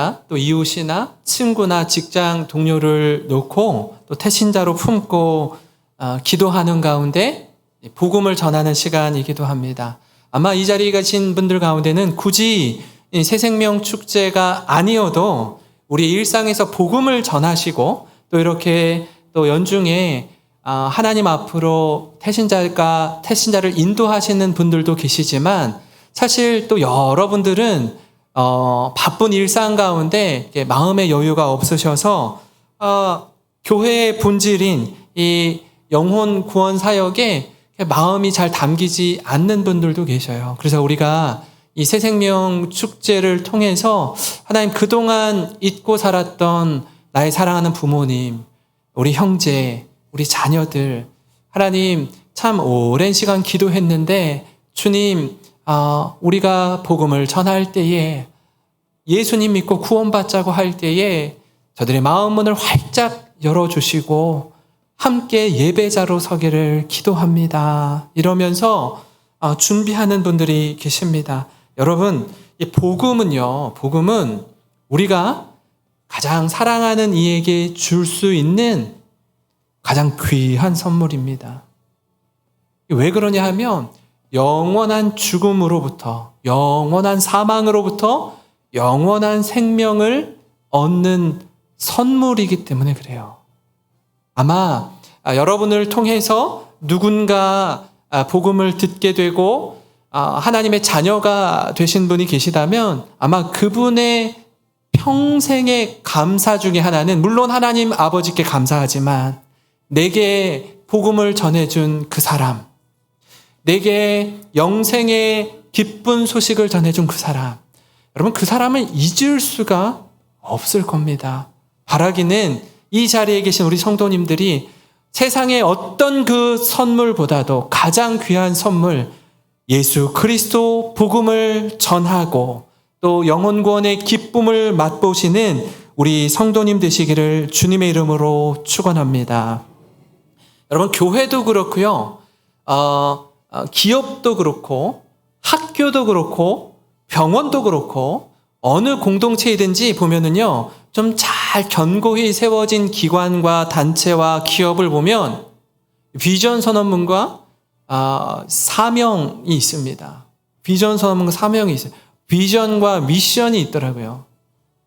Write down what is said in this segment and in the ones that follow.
우리가 또 이웃이나 친구나 직장 동료를 놓고 또 태신자로 품고 기도하는 가운데 복음을 전하는 시간이기도 합니다. 아마 이 자리에 계신 분들 가운데는 굳이 새생명 축제가 아니어도 우리 일상에서 복음을 전하시고 또 이렇게 또 연중에 하나님 앞으로 태신자를 인도하시는 분들도 계시지만 사실 또 여러분들은 바쁜 일상 가운데 마음의 여유가 없으셔서 교회의 본질인 이 영혼 구원 사역에 마음이 잘 담기지 않는 분들도 계셔요. 그래서 우리가 이 새생명 축제를 통해서 하나님 그동안 잊고 살았던 나의 사랑하는 부모님, 우리 형제, 우리 자녀들, 하나님 참 오랜 시간 기도했는데 주님 우리가 복음을 전할 때에 예수님 믿고 구원받자고 할 때에 저들의 마음 문을 활짝 열어주시고 함께 예배자로 서기를 기도합니다. 이러면서 준비하는 분들이 계십니다. 여러분, 이 복음은 우리가 가장 사랑하는 이에게 줄 수 있는 가장 귀한 선물입니다. 왜 그러냐 하면 영원한 죽음으로부터, 영원한 사망으로부터 영원한 생명을 얻는 선물이기 때문에 그래요. 아마 여러분을 통해서 누군가 복음을 듣게 되고 하나님의 자녀가 되신 분이 계시다면 아마 그분의 평생의 감사 중에 하나는 물론 하나님 아버지께 감사하지만 내게 복음을 전해준 그 사람, 내게 영생의 기쁜 소식을 전해준 그 사람, 여러분 그 사람을 잊을 수가 없을 겁니다. 바라기는 이 자리에 계신 우리 성도님들이 세상의 어떤 그 선물보다도 가장 귀한 선물 예수 그리스도 복음을 전하고 또 영혼 구원의 기쁨을 맛보시는 우리 성도님 되시기를 주님의 이름으로 축원합니다. 여러분 교회도 그렇고요. 기업도 그렇고 학교도 그렇고 병원도 그렇고 어느 공동체이든지 보면은요. 좀 잘 견고히 세워진 기관과 단체와 기업을 보면 비전 선언문과 사명이 있습니다. 비전 선언문과 사명이 있어요. 비전과 미션이 있더라고요.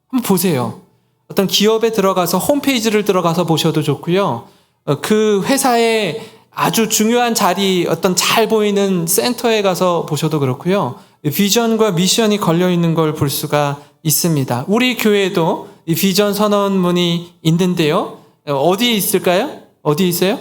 한번 보세요. 어떤 기업에 들어가서 홈페이지를 들어가서 보셔도 좋고요. 그 회사의 아주 중요한 자리 어떤 잘 보이는 센터에 가서 보셔도 그렇고요. 비전과 미션이 걸려있는 걸 볼 수가 있습니다. 우리 교회도 이 비전 선언문이 있는데요. 어디에 있을까요? 어디 있어요?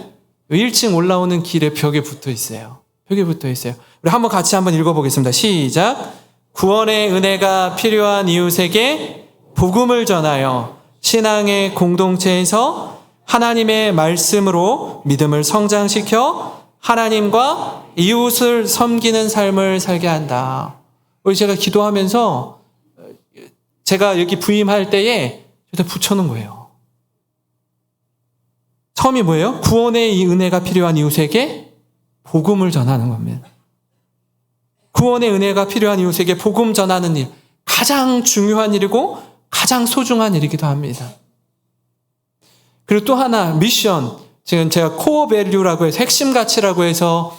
1층 올라오는 길에 벽에 붙어 있어요. 벽에 붙어 있어요. 우리 한번 같이 한번 읽어보겠습니다. 시작. 구원의 은혜가 필요한 이웃에게 복음을 전하여 신앙의 공동체에서 하나님의 말씀으로 믿음을 성장시켜 하나님과 이웃을 섬기는 삶을 살게 한다. 우리 제가 기도하면서 제가 여기 부임할 때에 일단 붙여놓은 거예요. 처음이 뭐예요? 구원의 이 은혜가 필요한 이웃에게 복음을 전하는 겁니다. 구원의 은혜가 필요한 이웃에게 복음 전하는 일, 가장 중요한 일이고 가장 소중한 일이기도 합니다. 그리고 또 하나 미션, 지금 제가 코어 밸류라고 해서 핵심 가치라고 해서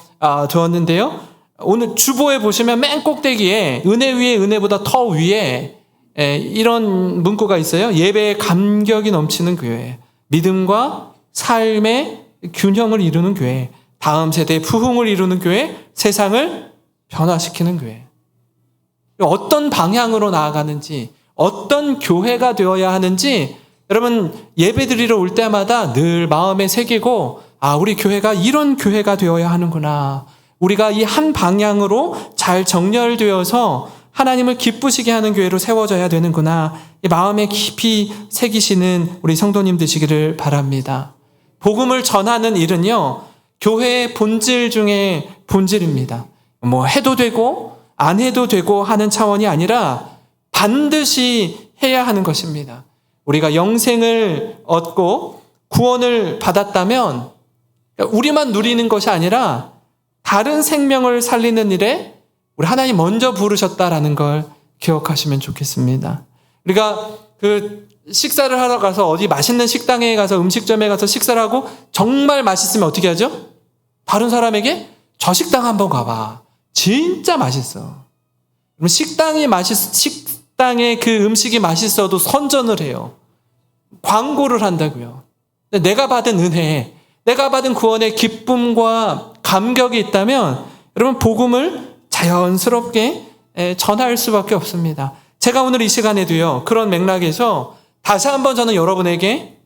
두었는데요. 오늘 주보에 보시면 맨 꼭대기에 은혜 위에 은혜보다 더 위에 이런 문구가 있어요. 예배의 감격이 넘치는 교회, 믿음과 삶의 균형을 이루는 교회, 다음 세대의 부흥을 이루는 교회, 세상을 변화시키는 교회. 어떤 방향으로 나아가는지, 어떤 교회가 되어야 하는지 여러분 예배 드리러 올 때마다 늘 마음에 새기고 우리 교회가 이런 교회가 되어야 하는구나. 우리가 이 한 방향으로 잘 정렬되어서 하나님을 기쁘시게 하는 교회로 세워져야 되는구나. 이 마음에 깊이 새기시는 우리 성도님 되시기를 바랍니다. 복음을 전하는 일은요. 교회의 본질 중에 본질입니다. 뭐 해도 되고 안 해도 되고 하는 차원이 아니라 반드시 해야 하는 것입니다. 우리가 영생을 얻고 구원을 받았다면 우리만 누리는 것이 아니라 다른 생명을 살리는 일에 우리 하나님 먼저 부르셨다라는 걸 기억하시면 좋겠습니다. 우리가 그 식사를 하러 가서 어디 맛있는 식당에 가서 음식점에 가서 식사를 하고 정말 맛있으면 어떻게 하죠? 다른 사람에게 저 식당 한번 가봐. 진짜 맛있어. 그럼 식당에 그 음식이 맛있어도 선전을 해요. 광고를 한다고요. 근데 내가 받은 은혜, 내가 받은 구원의 기쁨과 감격이 있다면 여러분 복음을 자연스럽게 전할 수밖에 없습니다. 제가 오늘 이 시간에도요, 그런 맥락에서 다시 한번 저는 여러분에게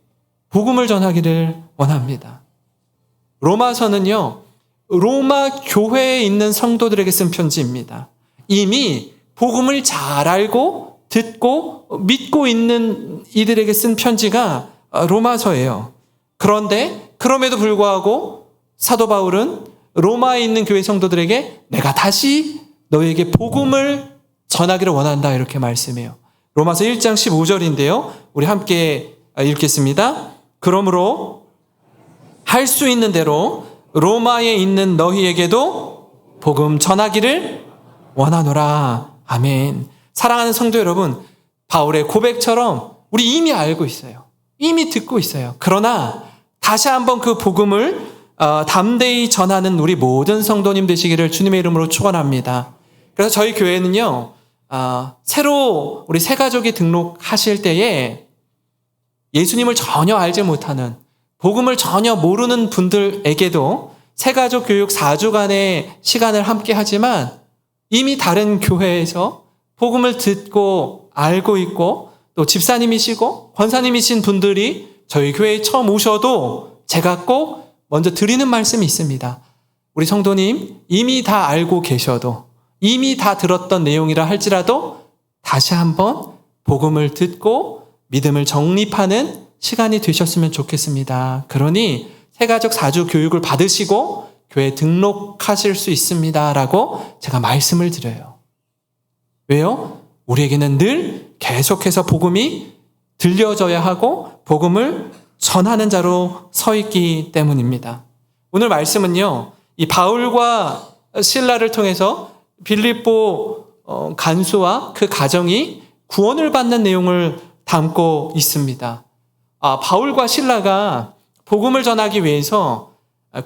복음을 전하기를 원합니다. 로마서는요, 로마 교회에 있는 성도들에게 쓴 편지입니다. 이미 복음을 잘 알고 듣고 믿고 있는 이들에게 쓴 편지가 로마서예요. 그런데 그럼에도 불구하고 사도 바울은 로마에 있는 교회 성도들에게 내가 다시 너에게 복음을 전하기를 원한다 이렇게 말씀해요. 로마서 1장 15절인데요. 우리 함께 읽겠습니다. 그러므로 할 수 있는 대로 로마에 있는 너희에게도 복음 전하기를 원하노라. 아멘. 사랑하는 성도 여러분, 바울의 고백처럼 우리 이미 알고 있어요. 이미 듣고 있어요. 그러나 다시 한번 그 복음을 담대히 전하는 우리 모든 성도님 되시기를 주님의 이름으로 축원합니다. 그래서 저희 교회는요, 새로 우리 새가족이 등록하실 때에 예수님을 전혀 알지 못하는, 복음을 전혀 모르는 분들에게도 새가족 교육 4주간의 시간을 함께 하지만 이미 다른 교회에서 복음을 듣고 알고 있고 또 집사님이시고 권사님이신 분들이 저희 교회에 처음 오셔도 제가 꼭 먼저 드리는 말씀이 있습니다. 우리 성도님 이미 다 알고 계셔도, 이미 다 들었던 내용이라 할지라도 다시 한번 복음을 듣고 믿음을 정립하는 시간이 되셨으면 좋겠습니다. 그러니 새가족 4주 교육을 받으시고 교회에 등록하실 수 있습니다 라고 제가 말씀을 드려요. 왜요? 우리에게는 늘 계속해서 복음이 들려져야 하고 복음을 전하는 자로 서 있기 때문입니다. 오늘 말씀은요, 이 바울과 실라를 통해서 빌립보 간수와 그 가정이 구원을 받는 내용을 담고 있습니다. 바울과 실라가 복음을 전하기 위해서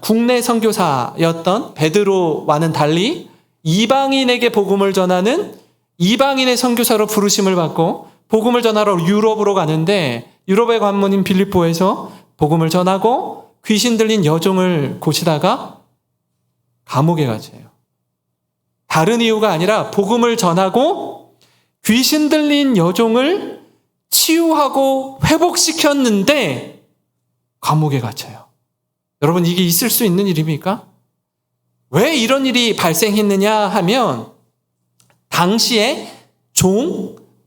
국내 선교사였던 베드로와는 달리 이방인에게 복음을 전하는 이방인의 선교사로 부르심을 받고 복음을 전하러 유럽으로 가는데, 유럽의 관문인 빌립보에서 복음을 전하고 귀신 들린 여종을 고치다가 감옥에 갇혀요. 다른 이유가 아니라 복음을 전하고 귀신 들린 여종을 치유하고 회복시켰는데 감옥에 갇혀요. 여러분, 이게 있을 수 있는 일입니까? 왜 이런 일이 발생했느냐 하면 당시에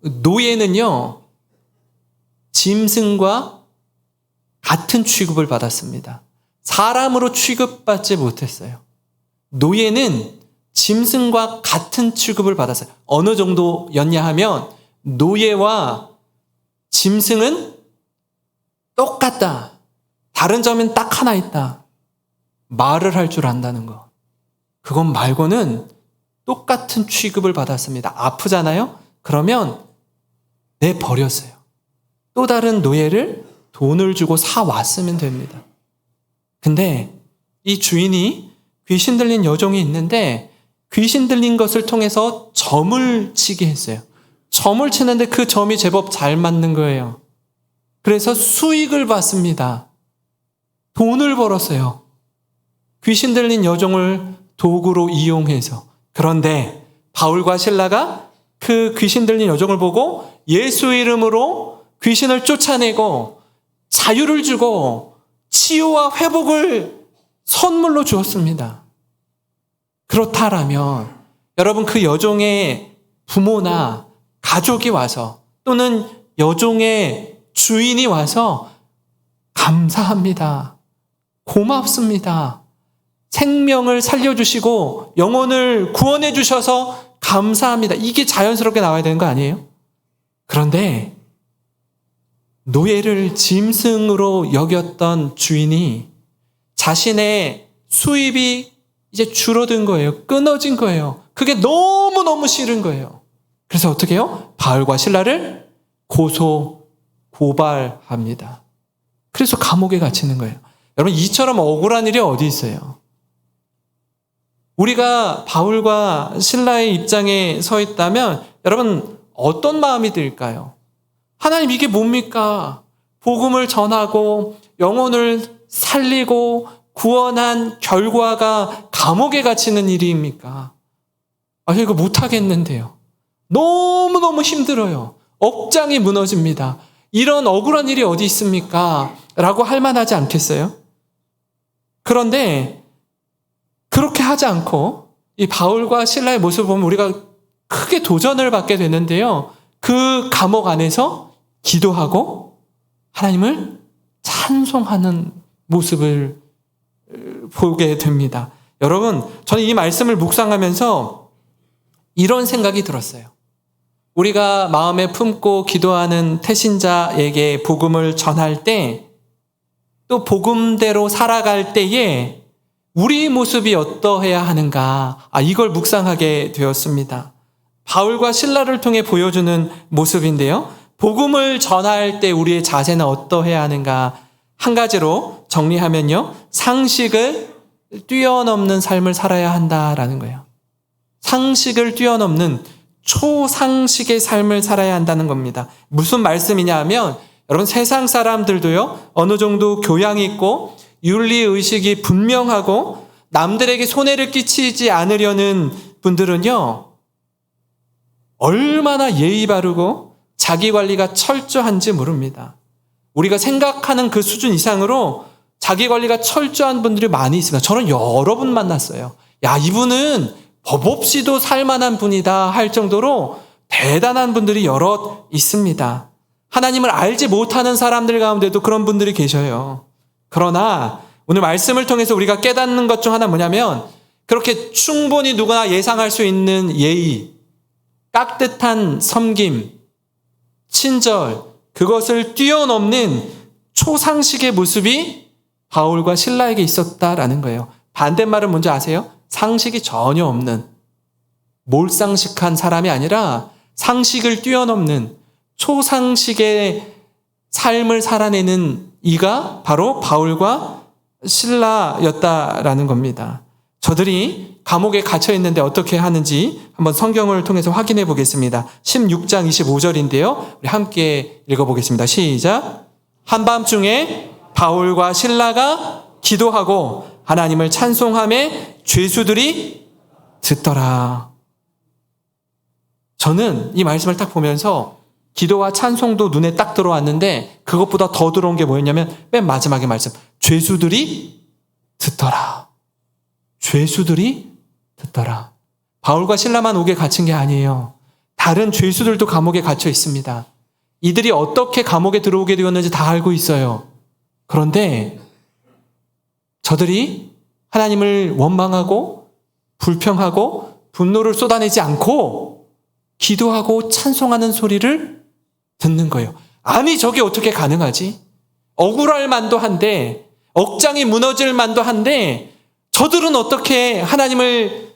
노예는요, 짐승과 같은 취급을 받았습니다. 사람으로 취급받지 못했어요. 노예는 짐승과 같은 취급을 받았어요. 어느 정도였냐 하면 노예와 짐승은 똑같다. 다른 점은 딱 하나 있다. 말을 할 줄 안다는 거. 그것 말고는 똑같은 취급을 받았습니다. 아프잖아요? 그러면 내버렸어요. 또 다른 노예를 돈을 주고 사왔으면 됩니다. 근데 이 주인이 귀신 들린 여종이 있는데 귀신 들린 것을 통해서 점을 치게 했어요. 점을 치는데 그 점이 제법 잘 맞는 거예요. 그래서 수익을 받습니다. 돈을 벌었어요. 귀신 들린 여종을 도구로 이용해서. 그런데 바울과 실라가 그 귀신 들린 여종을 보고 예수 이름으로 귀신을 쫓아내고 자유를 주고 치유와 회복을 선물로 주었습니다. 그렇다라면 여러분, 그 여종의 부모나 가족이 와서 또는 여종의 주인이 와서 감사합니다. 고맙습니다. 생명을 살려주시고 영혼을 구원해 주셔서 감사합니다. 이게 자연스럽게 나와야 되는 거 아니에요? 그런데 노예를 짐승으로 여겼던 주인이 자신의 수입이 이제 줄어든 거예요. 끊어진 거예요. 그게 너무너무 싫은 거예요. 그래서 어떻게 해요? 바울과 실라를 고소, 고발합니다. 그래서 감옥에 갇히는 거예요. 여러분, 이처럼 억울한 일이 어디 있어요? 우리가 바울과 실라의 입장에 서 있다면 여러분 어떤 마음이 들까요? 하나님, 이게 뭡니까? 복음을 전하고 영혼을 살리고 구원한 결과가 감옥에 갇히는 일입니까? 이거 못하겠는데요. 너무너무 힘들어요. 억장이 무너집니다. 이런 억울한 일이 어디 있습니까? 라고 할 만하지 않겠어요? 그런데 그렇게 하지 않고 이 바울과 실라의 모습을 보면 우리가 크게 도전을 받게 되는데요. 그 감옥 안에서 기도하고 하나님을 찬송하는 모습을 보게 됩니다. 여러분, 저는 이 말씀을 묵상하면서 이런 생각이 들었어요. 우리가 마음에 품고 기도하는 태신자에게 복음을 전할 때, 또 복음대로 살아갈 때에 우리 모습이 어떠해야 하는가, 이걸 묵상하게 되었습니다. 바울과 실라를 통해 보여주는 모습인데요. 복음을 전할 때 우리의 자세는 어떠해야 하는가, 한 가지로 정리하면요, 상식을 뛰어넘는 삶을 살아야 한다라는 거예요. 상식을 뛰어넘는 초상식의 삶을 살아야 한다는 겁니다. 무슨 말씀이냐 하면, 여러분, 세상 사람들도요, 어느 정도 교양이 있고 윤리의식이 분명하고 남들에게 손해를 끼치지 않으려는 분들은요, 얼마나 예의 바르고 자기 관리가 철저한지 모릅니다. 우리가 생각하는 그 수준 이상으로 자기 관리가 철저한 분들이 많이 있습니다. 저는 여러 분 만났어요. 야, 이분은 법 없이도 살만한 분이다 할 정도로 대단한 분들이 여럿 있습니다. 하나님을 알지 못하는 사람들 가운데도 그런 분들이 계셔요. 그러나 오늘 말씀을 통해서 우리가 깨닫는 것 중 하나 뭐냐면, 그렇게 충분히 누구나 예상할 수 있는 예의, 깍듯한 섬김, 친절, 그것을 뛰어넘는 초상식의 모습이 바울과 실라에게 있었다라는 거예요. 반대말은 뭔지 아세요? 상식이 전혀 없는, 몰상식한 사람이 아니라 상식을 뛰어넘는 초상식의 삶을 살아내는 이가 바로 바울과 실라였다라는 겁니다. 저들이 감옥에 갇혀 있는데 어떻게 하는지 한번 성경을 통해서 확인해 보겠습니다. 16장 25절인데요. 우리 함께 읽어보겠습니다. 시작. 한밤중에 바울과 실라가 기도하고 하나님을 찬송하며 죄수들이 듣더라. 저는 이 말씀을 딱 보면서 기도와 찬송도 눈에 딱 들어왔는데, 그것보다 더 들어온 게 뭐였냐면 맨 마지막에 말씀, 죄수들이 듣더라. 죄수들이 듣더라. 바울과 실라만 옥에 갇힌 게 아니에요. 다른 죄수들도 감옥에 갇혀 있습니다. 이들이 어떻게 감옥에 들어오게 되었는지 다 알고 있어요. 그런데 저들이 하나님을 원망하고 불평하고 분노를 쏟아내지 않고 기도하고 찬송하는 소리를 듣는 거예요. 아니, 저게 어떻게 가능하지? 억울할 만도 한데, 억장이 무너질 만도 한데, 저들은 어떻게 하나님을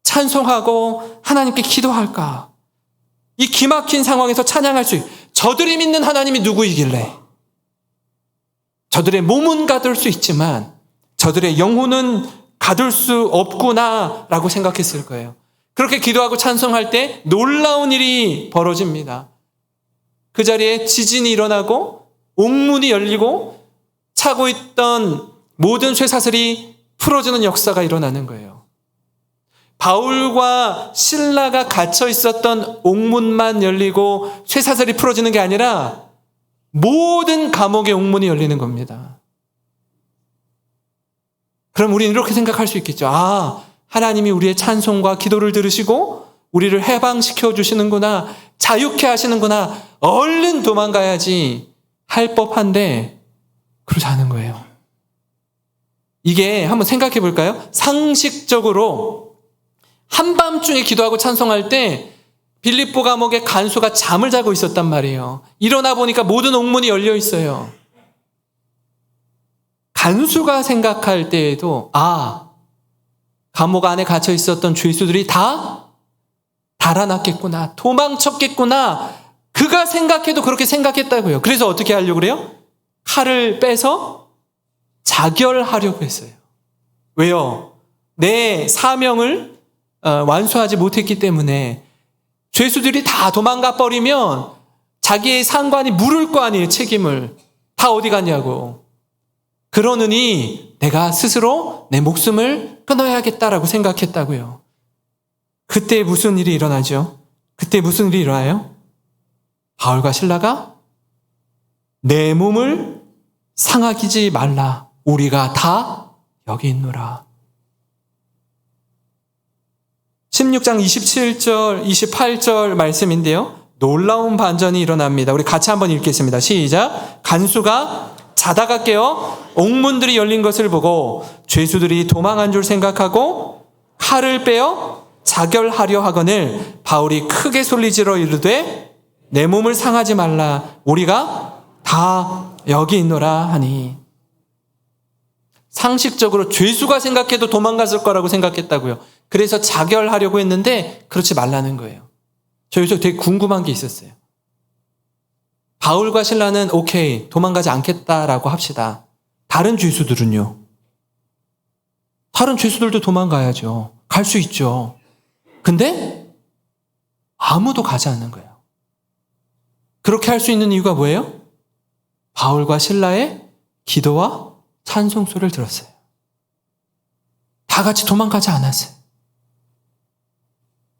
찬송하고 하나님께 기도할까? 이 기막힌 상황에서 찬양할 수 있고, 저들이 믿는 하나님이 누구이길래? 저들의 몸은 가둘 수 있지만 저들의 영혼은 가둘 수 없구나라고 생각했을 거예요. 그렇게 기도하고 찬송할 때 놀라운 일이 벌어집니다. 그 자리에 지진이 일어나고 옥문이 열리고 차고 있던 모든 쇠사슬이 풀어지는 역사가 일어나는 거예요. 바울과 실라가 갇혀 있었던 옥문만 열리고 쇠사슬이 풀어지는 게 아니라 모든 감옥의 옥문이 열리는 겁니다. 그럼 우리는 이렇게 생각할 수 있겠죠. 하나님이 우리의 찬송과 기도를 들으시고 우리를 해방시켜 주시는구나, 자유케 하시는구나, 얼른 도망가야지 할 법한데 그러지 않은 거예요. 이게 한번 생각해 볼까요? 상식적으로 한밤중에 기도하고 찬송할 때 빌립보 감옥의 간수가 잠을 자고 있었단 말이에요. 일어나 보니까 모든 옥문이 열려 있어요. 간수가 생각할 때에도 감옥 안에 갇혀 있었던 죄수들이 다 달아났겠구나, 도망쳤겠구나, 그가 누가 생각해도 그렇게 생각했다고요. 그래서 어떻게 하려고 그래요? 칼을 빼서 자결하려고 했어요. 왜요? 내 사명을 완수하지 못했기 때문에 죄수들이 다 도망가 버리면 자기의 상관이 물을 거 아니에요. 책임을. 다 어디 갔냐고. 그러느니 내가 스스로 내 목숨을 끊어야겠다라고 생각했다고요. 그때 무슨 일이 일어나죠? 그때 무슨 일이 일어나요? 바울과 실라가 내 몸을 상하기지 말라. 우리가 다 여기 있노라. 16장 27절, 28절 말씀인데요. 놀라운 반전이 일어납니다. 우리 같이 한번 읽겠습니다. 시작. 간수가 자다가 깨어 옥문들이 열린 것을 보고 죄수들이 도망한 줄 생각하고 칼을 빼어 자결하려 하거늘 바울이 크게 소리지러 이르되 내 몸을 상하지 말라. 우리가 다 여기 있노라 하니. 상식적으로 죄수가 생각해도 도망갔을 거라고 생각했다고요. 그래서 자결하려고 했는데 그렇지 말라는 거예요. 저 여기서 되게 궁금한 게 있었어요. 바울과 실라는 오케이, 도망가지 않겠다라고 합시다. 다른 죄수들은요? 다른 죄수들도 도망가야죠. 갈 수 있죠. 근데 아무도 가지 않는 거예요. 그렇게 할 수 있는 이유가 뭐예요? 바울과 실라의 기도와 찬송 소리를 들었어요. 다 같이 도망가지 않았어요.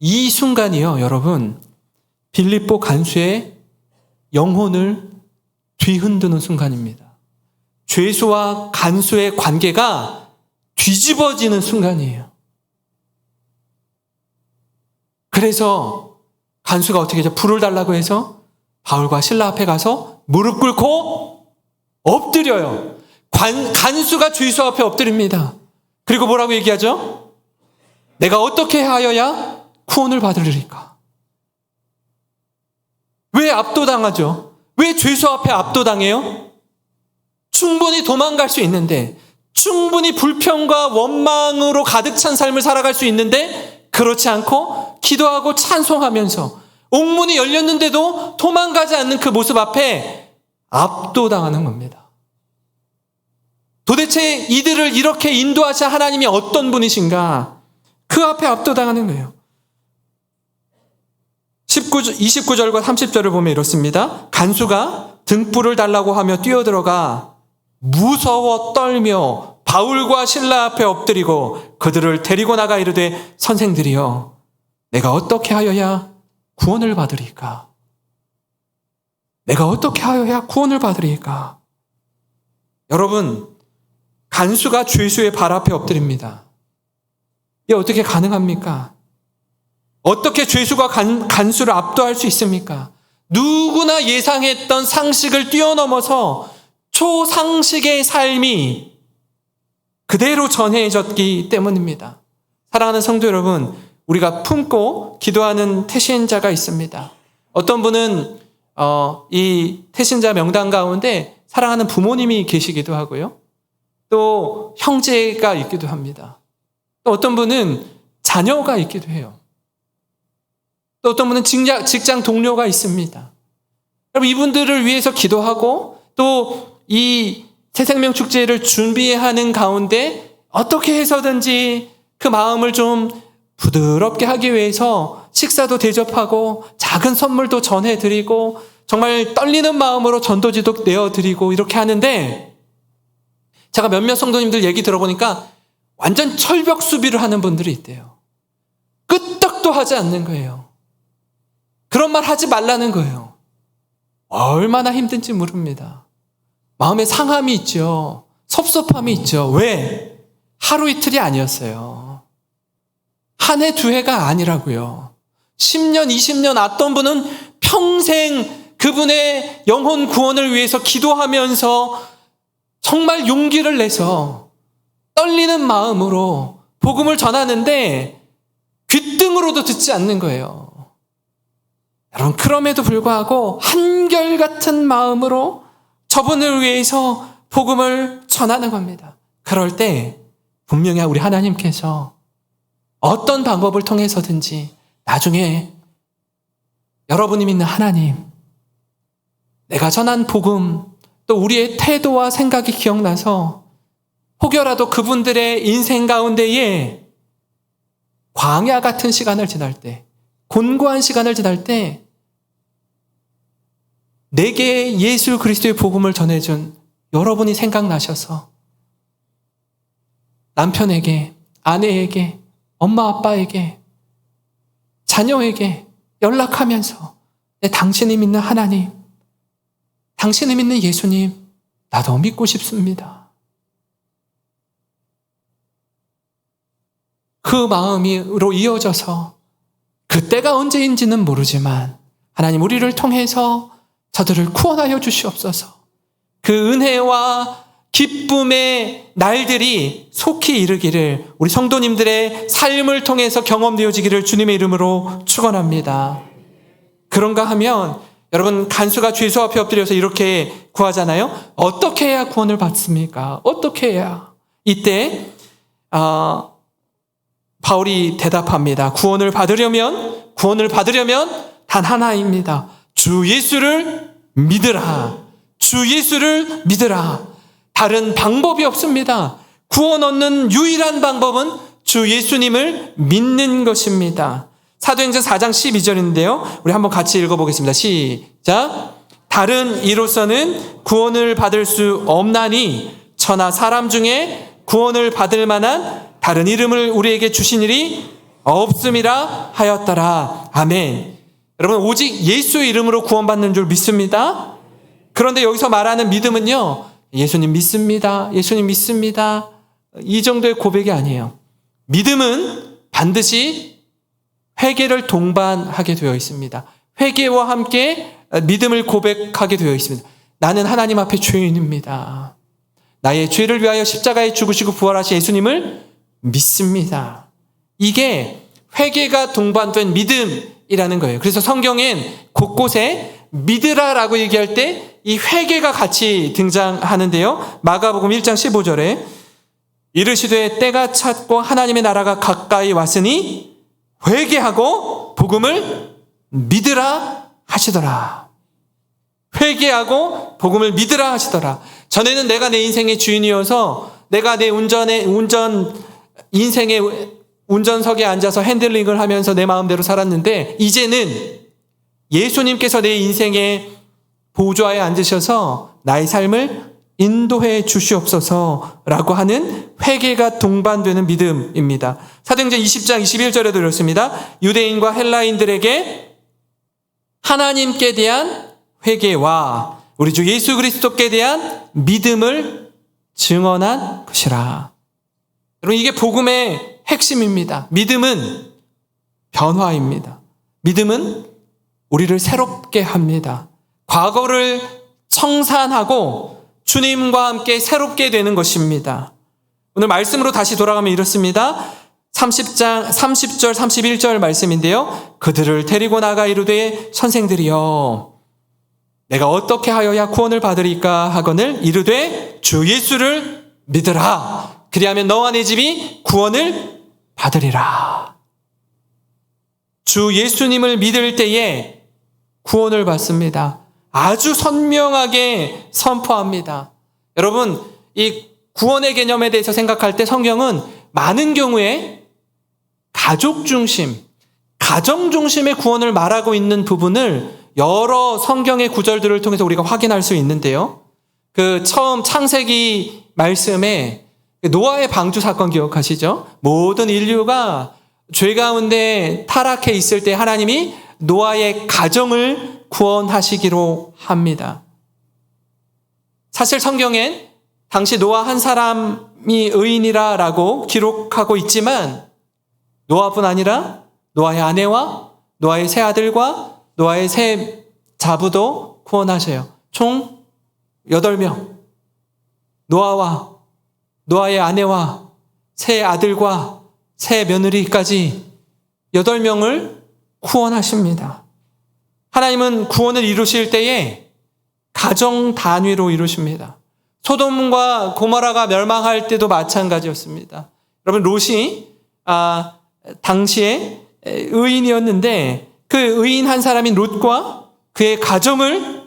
이 순간이요, 여러분, 빌립보 간수의 영혼을 뒤흔드는 순간입니다. 죄수와 간수의 관계가 뒤집어지는 순간이에요. 그래서 간수가 어떻게 하죠? 불을 달라고 해서 바울과 실라 앞에 가서 무릎 꿇고 엎드려요. 간수가 죄수 앞에 엎드립니다. 그리고 뭐라고 얘기하죠? 내가 어떻게 하여야 구원을 받으리까? 왜 압도당하죠? 왜 죄수 앞에 압도당해요? 충분히 도망갈 수 있는데, 충분히 불평과 원망으로 가득 찬 삶을 살아갈 수 있는데, 그렇지 않고 기도하고 찬송하면서 옥문이 열렸는데도 도망가지 않는 그 모습 앞에 압도당하는 겁니다. 도대체 이들을 이렇게 인도하신 하나님이 어떤 분이신가? 그 앞에 압도당하는 거예요. 29절과 30절을 보면 이렇습니다. 간수가 등불을 달라고 하며 뛰어들어가 무서워 떨며 바울과 실라 앞에 엎드리고 그들을 데리고 나가 이르되 선생들이여 내가 어떻게 하여야 구원을 받으리까? 내가 어떻게 하여야 구원을 받으리까? 여러분, 간수가 죄수의 발 앞에 엎드립니다. 이게 어떻게 가능합니까? 어떻게 죄수가 간수를 압도할 수 있습니까? 누구나 예상했던 상식을 뛰어넘어서 초상식의 삶이 그대로 전해졌기 때문입니다. 사랑하는 성도 여러분, 우리가 품고 기도하는 태신자가 있습니다. 어떤 분은 이 태신자 명단 가운데 사랑하는 부모님이 계시기도 하고요. 또 형제가 있기도 합니다. 또 어떤 분은 자녀가 있기도 해요. 또 어떤 분은 직장 동료가 있습니다. 여러분, 이분들을 위해서 기도하고 또 이 새생명 축제를 준비하는 가운데 어떻게 해서든지 그 마음을 좀 부드럽게 하기 위해서 식사도 대접하고 작은 선물도 전해드리고 정말 떨리는 마음으로 전도지도 내어드리고 이렇게 하는데, 제가 몇몇 성도님들 얘기 들어보니까 완전 철벽 수비를 하는 분들이 있대요. 끄떡도 하지 않는 거예요. 그런 말 하지 말라는 거예요. 얼마나 힘든지 모릅니다. 마음에 상함이 있죠. 섭섭함이 있죠. 왜? 하루 이틀이 아니었어요. 한 해, 두 해가 아니라고요. 10년, 20년 왔던 분은 평생 그분의 영혼 구원을 위해서 기도하면서 정말 용기를 내서 떨리는 마음으로 복음을 전하는데 귓등으로도 듣지 않는 거예요. 여러분, 그럼에도 불구하고 한결같은 마음으로 저분을 위해서 복음을 전하는 겁니다. 그럴 때 분명히 우리 하나님께서 어떤 방법을 통해서든지 나중에 여러분이 믿는 하나님, 내가 전한 복음, 또 우리의 태도와 생각이 기억나서 혹여라도 그분들의 인생 가운데에 광야 같은 시간을 지날 때, 곤고한 시간을 지날 때 내게 예수 그리스도의 복음을 전해준 여러분이 생각나셔서 남편에게, 아내에게, 엄마 아빠에게, 자녀에게 연락하면서 당신이 믿는 하나님, 당신이 믿는 예수님, 나도 믿고 싶습니다. 그 마음으로 이어져서 그때가 언제인지는 모르지만 하나님 우리를 통해서 저들을 구원하여 주시옵소서. 그 은혜와 기쁨의 날들이 속히 이르기를 우리 성도님들의 삶을 통해서 경험되어지기를 주님의 이름으로 축원합니다. 그런가 하면 여러분, 간수가 죄수 앞에 엎드려서 이렇게 구하잖아요. 어떻게 해야 구원을 받습니까? 어떻게 해야? 이때 바울이 대답합니다. 구원을 받으려면 단 하나입니다. 주 예수를 믿으라. 주 예수를 믿으라. 다른 방법이 없습니다. 구원 얻는 유일한 방법은 주 예수님을 믿는 것입니다. 사도행전 4장 12절인데요. 우리 한번 같이 읽어보겠습니다. 시작. 다른 이로서는 구원을 받을 수 없나니 천하 사람 중에 구원을 받을 만한 다른 이름을 우리에게 주신 일이 없음이라 하였더라. 아멘. 여러분, 오직 예수의 이름으로 구원받는 줄 믿습니다. 그런데 여기서 말하는 믿음은요, 예수님 믿습니다. 예수님 믿습니다. 이 정도의 고백이 아니에요. 믿음은 반드시 회개를 동반하게 되어 있습니다. 회개와 함께 믿음을 고백하게 되어 있습니다. 나는 하나님 앞에 죄인입니다. 나의 죄를 위하여 십자가에 죽으시고 부활하신 예수님을 믿습니다. 이게 회개가 동반된 믿음이라는 거예요. 그래서 성경엔 곳곳에 믿으라라고 얘기할 때 이 회개가 같이 등장하는데요. 마가복음 1장 15절에 이르시되 때가 찼고 하나님의 나라가 가까이 왔으니 회개하고 복음을 믿으라 하시더라. 회개하고 복음을 믿으라 하시더라. 전에는 내가 내 인생의 주인이어서 내가 내 인생의 운전석에 앉아서 핸들링을 하면서 내 마음대로 살았는데 이제는 예수님께서 내 인생의 보좌에 앉으셔서 나의 삶을 인도해 주시옵소서라고 하는 회개가 동반되는 믿음입니다. 사도행전 20장 21절에도 이렇습니다. 유대인과 헬라인들에게 하나님께 대한 회개와 우리 주 예수 그리스도께 대한 믿음을 증언한 것이라. 여러분, 이게 복음의 핵심입니다. 믿음은 변화입니다. 믿음은 우리를 새롭게 합니다. 과거를 청산하고 주님과 함께 새롭게 되는 것입니다. 오늘 말씀으로 다시 돌아가면 이렇습니다. 30절, 31절 말씀인데요. 그들을 데리고 나가 이르되 선생들이여 내가 어떻게 하여야 구원을 받으리까 하거늘 이르되 주 예수를 믿으라. 그리하면 너와 내 집이 구원을 받으리라. 주 예수님을 믿을 때에 구원을 받습니다. 아주 선명하게 선포합니다. 여러분, 이 구원의 개념에 대해서 생각할 때 성경은 많은 경우에 가족 중심, 가정 중심의 구원을 말하고 있는 부분을 여러 성경의 구절들을 통해서 우리가 확인할 수 있는데요. 그 처음 창세기 말씀에 노아의 방주 사건 기억하시죠? 모든 인류가 죄 가운데 타락해 있을 때 하나님이 노아의 가정을 구원하시기로 합니다. 사실 성경엔 당시 노아 한 사람이 의인이라고 기록하고 있지만 노아뿐 아니라 노아의 아내와 노아의 세 아들과 노아의 세 자부도 구원하셔요. 총 8명. 노아와 노아의 아내와 세 아들과 세 며느리까지 8명을 구원하십니다. 하나님은 구원을 이루실 때에 가정 단위로 이루십니다. 소돔과 고모라가 멸망할 때도 마찬가지였습니다. 여러분, 롯이 당시에 의인이었는데 그 의인 한 사람인 롯과 그의 가정을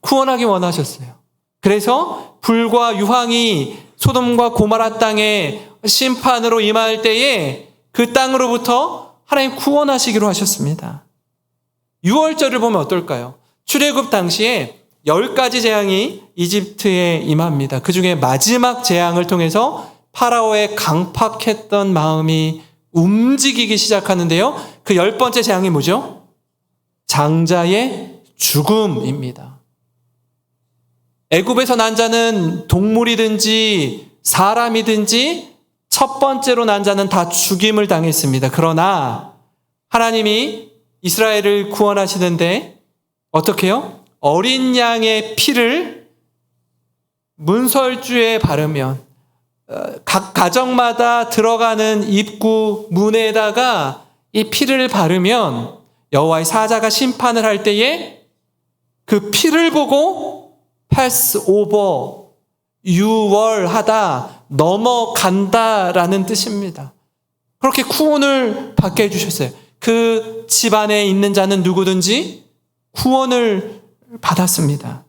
구원하기 원하셨어요. 그래서 불과 유황이 소돔과 고모라 땅에 심판으로 임할 때에 그 땅으로부터 하나님 구원하시기로 하셨습니다. 6월절을 보면 어떨까요? 출애굽 당시에 10가지 재앙이 이집트에 임합니다. 그 중에 마지막 재앙을 통해서 파라오의 강팍했던 마음이 움직이기 시작하는데요. 그 10번째 재앙이 뭐죠? 장자의 죽음입니다. 애굽에서 난 자는 동물이든지 사람이든지 첫 번째로 난 자는 다 죽임을 당했습니다. 그러나 하나님이 이스라엘을 구원하시는데 어떻게 해요? 어린 양의 피를 문설주에 바르면 각 가정마다 들어가는 입구 문에다가 이 피를 바르면 여호와의 사자가 심판을 할 때에 그 피를 보고 패스 오버, 유월하다, 넘어간다라는 뜻입니다. 그렇게 구원을 받게 해주셨어요. 그 집안에 있는 자는 누구든지 구원을 받았습니다.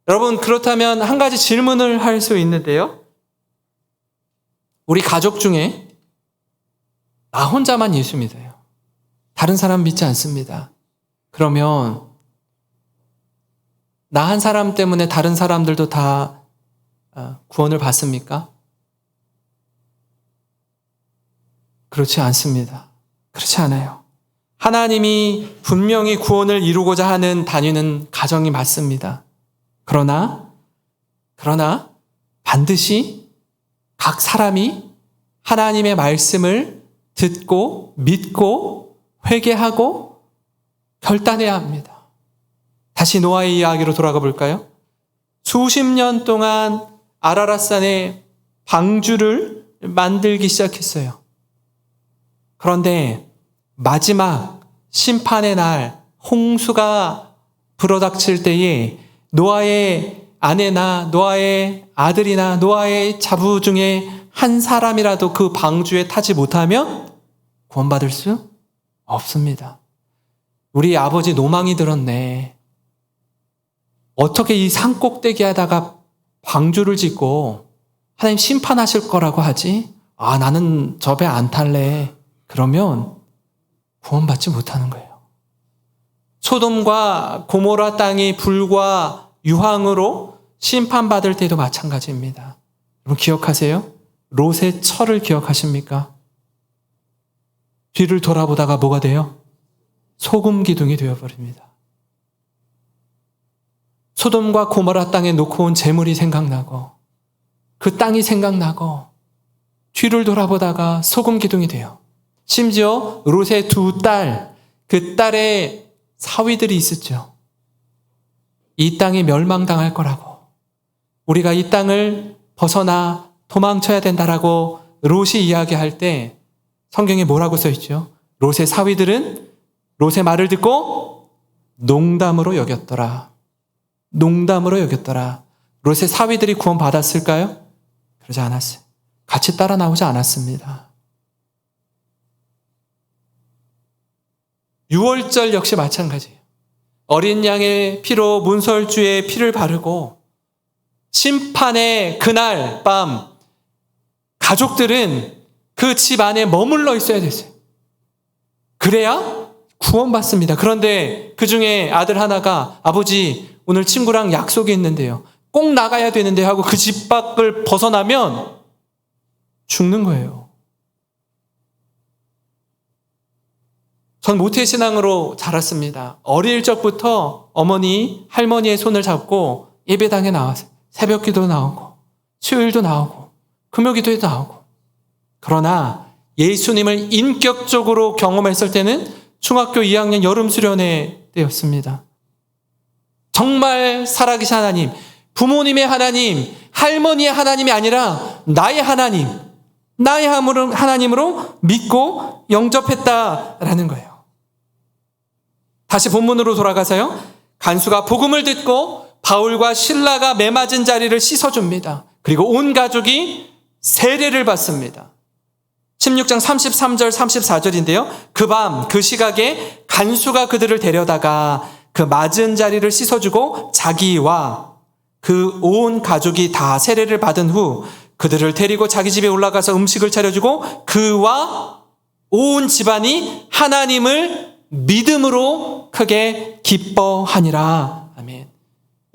여러분, 그렇다면 한 가지 질문을 할 수 있는데요. 우리 가족 중에 나 혼자만 예수 믿어요. 다른 사람 믿지 않습니다. 그러면 나 한 사람 때문에 다른 사람들도 다 구원을 받습니까? 그렇지 않습니다. 그렇지 않아요. 하나님이 분명히 구원을 이루고자 하는 단위는 가정이 맞습니다. 그러나 반드시 각 사람이 하나님의 말씀을 듣고 믿고 회개하고 결단해야 합니다. 다시 노아의 이야기로 돌아가 볼까요? 수십 년 동안 아라랏산에 방주를 만들기 시작했어요. 그런데 마지막 심판의 날 홍수가 불어닥칠 때에 노아의 아내나 노아의 아들이나 노아의 자부 중에 한 사람이라도 그 방주에 타지 못하면 구원받을 수 없습니다. 우리 아버지 노망이 들었네. 어떻게 이 산꼭대기 하다가 방주를 짓고 하나님 심판하실 거라고 하지? 나는 저 배 안 탈래. 그러면 구원받지 못하는 거예요. 소돔과 고모라 땅이 불과 유황으로 심판받을 때도 마찬가지입니다. 여러분 기억하세요? 롯의 철을 기억하십니까? 뒤를 돌아보다가 뭐가 돼요? 소금 기둥이 되어버립니다. 소돔과 고모라 땅에 놓고 온 재물이 생각나고 그 땅이 생각나고 뒤를 돌아보다가 소금 기둥이 돼요. 심지어 롯의 두 딸, 그 딸의 사위들이 있었죠. 이 땅이 멸망당할 거라고, 우리가 이 땅을 벗어나 도망쳐야 된다라고 롯이 이야기할 때 성경에 뭐라고 써있죠? 롯의 사위들은 롯의 말을 듣고 농담으로 여겼더라. 농담으로 여겼더라. 롯의 사위들이 구원 받았을까요? 그러지 않았어요. 같이 따라 나오지 않았습니다. 유월절 역시 마찬가지예요. 어린 양의 피로 문설주에 피를 바르고 심판의 그날 밤 가족들은 그 집 안에 머물러 있어야 됐어요. 그래야 구원받습니다. 그런데 그 중에 아들 하나가 아버지 오늘 친구랑 약속이 있는데요. 꼭 나가야 되는데 하고 그 집 밖을 벗어나면 죽는 거예요. 전 모태신앙으로 자랐습니다. 어릴 적부터 어머니, 할머니의 손을 잡고 예배당에 나왔어요. 새벽기도 나오고 수요일도 나오고 금요기도에도 나오고. 그러나 예수님을 인격적으로 경험했을 때는 중학교 2학년 여름 수련회 때였습니다. 정말 살아계신 하나님, 부모님의 하나님, 할머니의 하나님이 아니라 나의 하나님, 나의 하나님으로 믿고 영접했다라는 거예요. 다시 본문으로 돌아가서요. 간수가 복음을 듣고 바울과 실라가 매맞은 자리를 씻어줍니다. 그리고 온 가족이 세례를 받습니다. 16장 33절 34절인데요. 그 밤 그 시각에 간수가 그들을 데려다가 그 맞은 자리를 씻어주고 자기와 그 온 가족이 다 세례를 받은 후 그들을 데리고 자기 집에 올라가서 음식을 차려주고 그와 온 집안이 하나님을 믿음으로 크게 기뻐하니라. 아멘.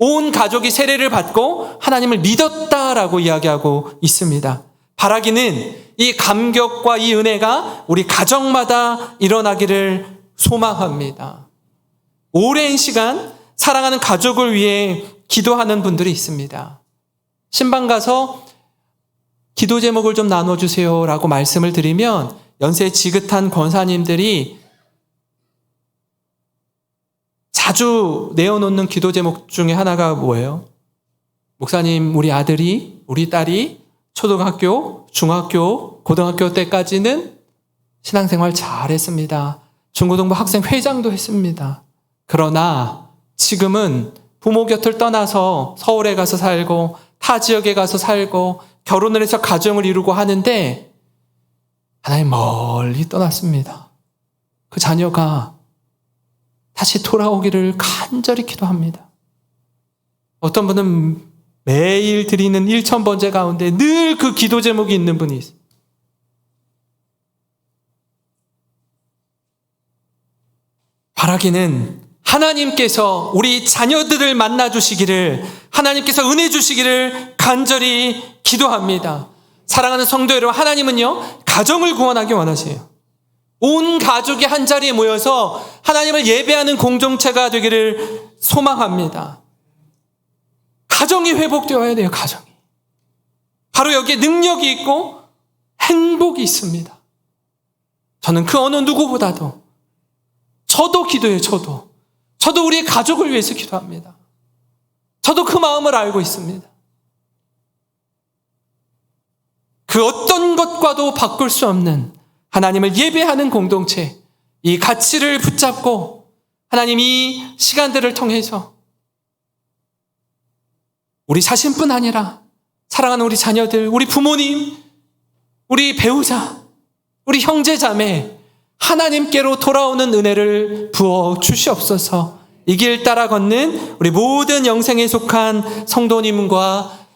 온 가족이 세례를 받고 하나님을 믿었다라고 이야기하고 있습니다. 바라기는 이 감격과 이 은혜가 우리 가정마다 일어나기를 소망합니다. 오랜 시간 사랑하는 가족을 위해 기도하는 분들이 있습니다. 신방 가서 기도 제목을 좀 나눠주세요 라고 말씀을 드리면 연세 지긋한 권사님들이 자주 내어놓는 기도 제목 중에 하나가 뭐예요? 목사님, 우리 아들이, 우리 딸이 초등학교, 중학교, 고등학교 때까지는 신앙생활 잘했습니다. 중고등부 학생 회장도 했습니다. 그러나 지금은 부모 곁을 떠나서 서울에 가서 살고 타 지역에 가서 살고 결혼을 해서 가정을 이루고 하는데 하나님 멀리 떠났습니다. 그 자녀가 다시 돌아오기를 간절히 기도합니다. 어떤 분은 매일 드리는 1000번째 가운데 늘 그 기도 제목이 있는 분이 있어요. 바라기는 하나님께서 우리 자녀들을 만나주시기를, 하나님께서 은혜 주시기를 간절히 기도합니다. 사랑하는 성도 여러분, 하나님은요 가정을 구원하기 원하세요. 온 가족이 한자리에 모여서 하나님을 예배하는 공동체가 되기를 소망합니다. 가정이 회복되어야 돼요. 가정이. 바로 여기에 능력이 있고 행복이 있습니다. 저는 그 어느 누구보다도 저도 기도해요. 저도 우리의 가족을 위해서 기도합니다. 저도 그 마음을 알고 있습니다. 그 어떤 것과도 바꿀 수 없는 하나님을 예배하는 공동체, 이 가치를 붙잡고 하나님 이 시간들을 통해서 우리 자신뿐 아니라 사랑하는 우리 자녀들, 우리 부모님, 우리 배우자, 우리 형제 자매 하나님께로 돌아오는 은혜를 부어 주시옵소서. 이 길 따라 걷는 우리 모든 영생에 속한 성도님과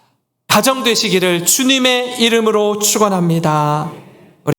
가정 되시기를 주님의 이름으로 축원합니다.